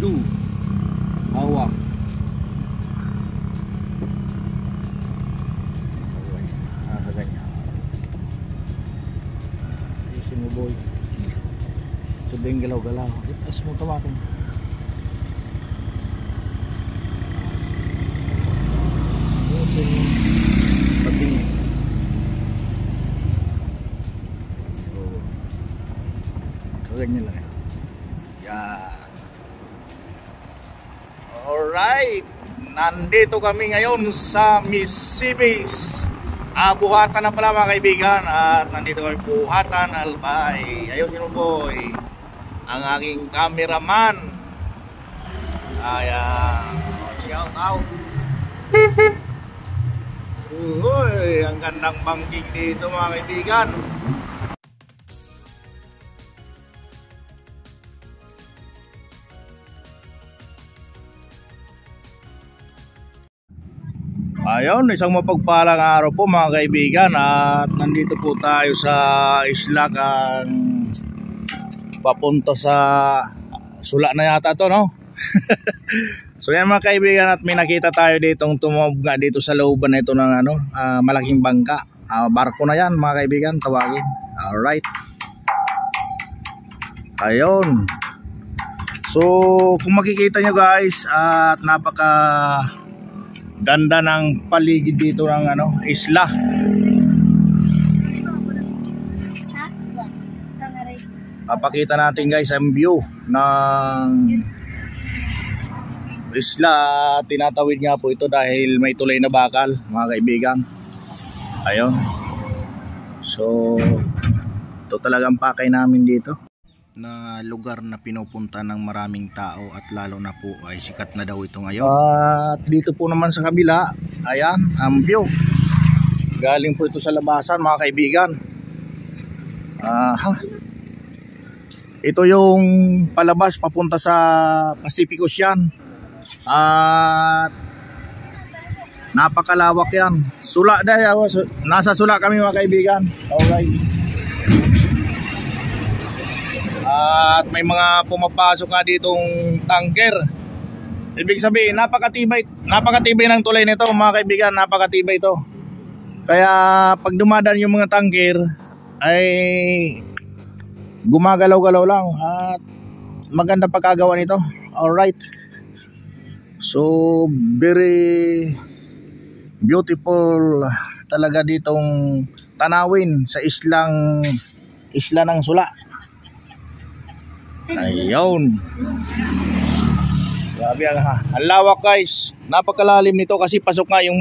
2 hawak. Sa ganyan ayusin mo boy, sabihin galaw-galaw, itas mo tumating. Pati ganyan lang yan. Alright, nandito kami ngayon sa Mississippi's buhatan na pala mga kaibigan. At nandito kami buhatan Albay. Ayun yun boy, ang aking cameraman. Ayan, shout out. Uy, ang gandang bangking dito mga kaibigan. Ayun, isang mapagpalang araw po mga kaibigan. At nandito po tayo sa isla kang papunta sa Sula na yata to, no? So yan mga kaibigan, at may nakita tayo ditong tumawag nga dito sa looban na ito ng malaking bangka. Barko na yan mga kaibigan, tawagin. Alright. Ayun. So kung makikita nyo guys, at napaka ganda ng paligid dito ng isla. Papakita natin guys ang view ng isla. Tinatawid nga po ito dahil may tulay na bakal mga kaibigan. Ayun. So ito talagang pakay namin dito na lugar na pinupunta ng maraming tao, at lalo na po ay sikat na daw ito ngayon. At dito po naman sa kabila, ayan ang view. Galing po ito sa labasan mga kaibigan. Ito yung palabas papunta sa Pacific Ocean. At napakalawak yan. Sula dahil nasa Sula kami mga kaibigan. Alright. At may mga pumapasok nga ditong tanker. Ibig sabihin napakatibay ng tulay nito mga kaibigan. Napakatibay ito. Kaya pag dumadaan yung mga tanker ay gumagalaw-galaw lang. At maganda pagkagawa nito. Alright. So very beautiful talaga ditong tanawin sa isla ng Sula. Ayun. Grabe ang lawak guys. Napakalalim nito kasi pasok nga yung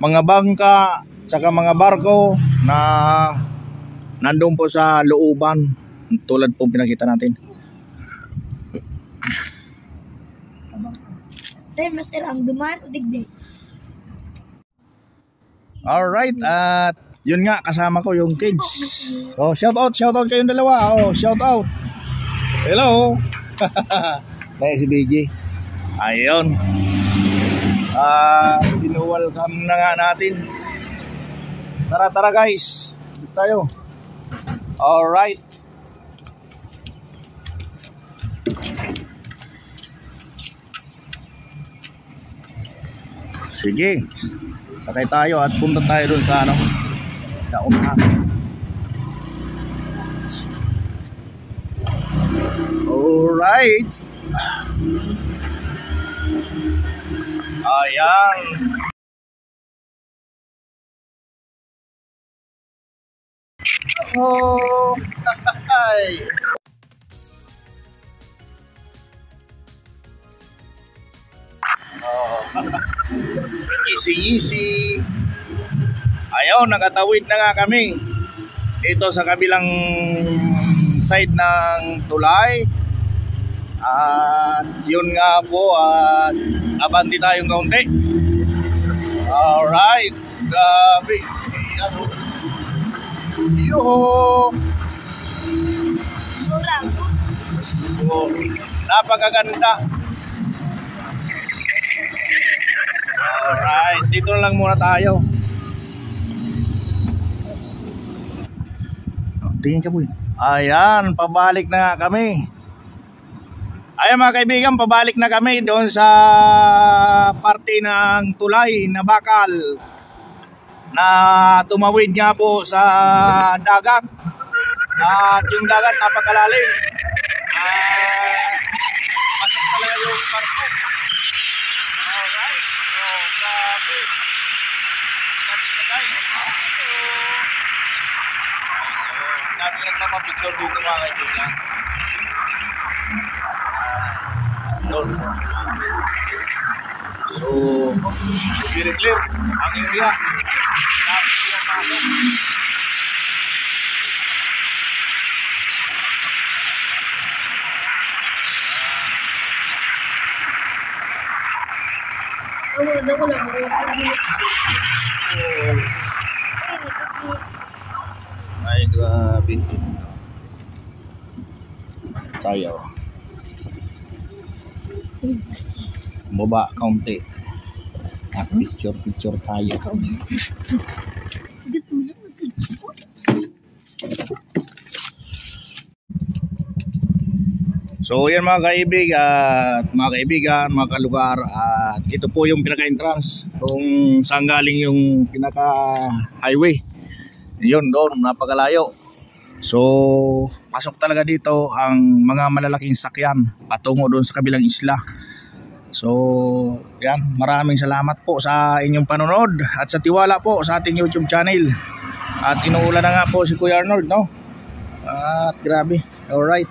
mga bangka tsaka mga barko na nandun po sa looban, tulad po pinakita natin. Master ang duman o digdig. Alright, at yun nga kasama ko yung kids. So shout out kayong dalawa. Oh, shout out. Hello. Nice si BJ. Ayun. Welcome na nga natin. Tara guys. Dito tayo. Alright. Sige. Sakay tayo at punta tayo dun sa sa unahan. Alright. Ayan. Oh, easy. Ayaw, nakatawid na nga kami dito sa kabilang side ng tulay. At yun nga po, at abanti tayong kaunti. Alright, grabe. Yuho. Oh, napakaganda. Alright, dito lang muna tayo. Tingin ka boy. Ayan, pabalik na nga kami. Ayan mga kaibigan, pabalik na kami doon sa parte ng tulay na bakal na tumawid nga po sa dagat. At yung dagat napakalalim. Pasok talaga yung barko. Alright. So, grabe. Grabe na guys. Ang dami nagpapapicture dito mga kaibigan. Doon. So, very clear ang area. Dami siya pasok. Ay, grabe. Tayo. Baba kaunti. At picture tayo. So yan mga kaibigan, mga kalugar, at ito po yung pinaka-entrance kung saan galing yung pinaka-highway. Yun doon, napakalayo. So pasok talaga dito ang mga malalaking sakyan patungo doon sa kabilang isla. So yan, maraming salamat po sa inyong panonood at sa tiwala po sa ating YouTube channel. At inuulan na nga po si Kuya Arnold, no? At grabe, alright.